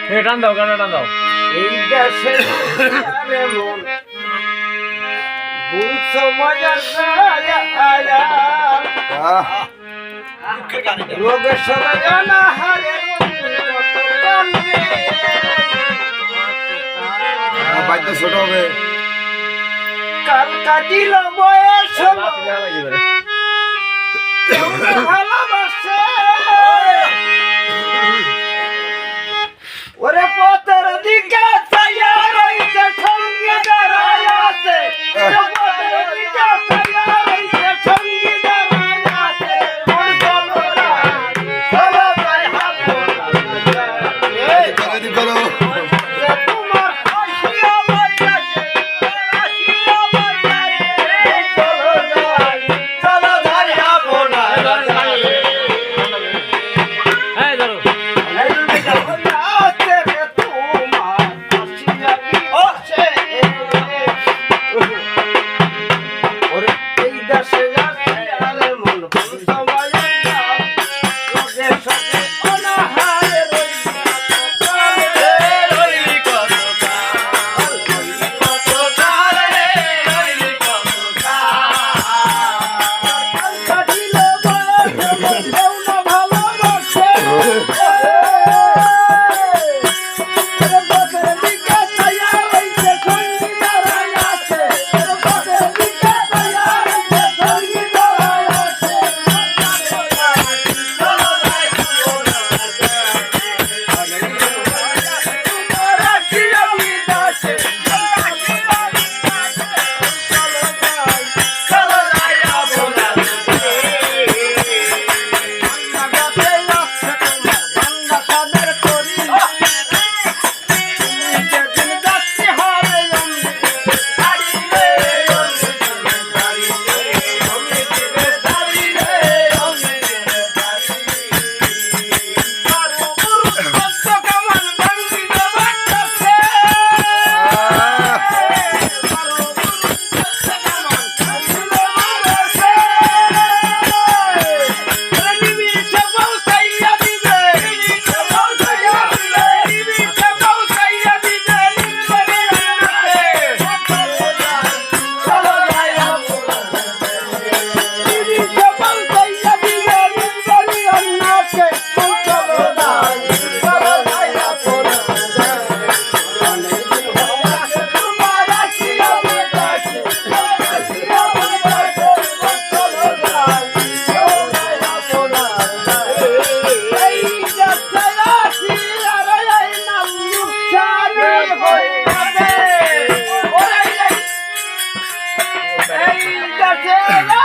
টান দাও গানা টান দাও এই দেশে আরে মন বুঝ মজা আয়া রোগে সবাই না হারে বাইতে ছোট হবে কাল কাটিল বয়স ভালোবাসে ওরে পথের দিকে চাইয়া রইছে সঙ্গে দাঁড়ায় আছে পথের দিকে চাইয়া রইছে সঙ্গে দাঁড়ায় আছে ওর চলো চলো যাই হাবো এই তাড়াতাড়ি করো তোমার আসিয়া বাইয়াছে আসিয়া বাইয়াছে চলো যাই হাবো না এই ধরো Hey,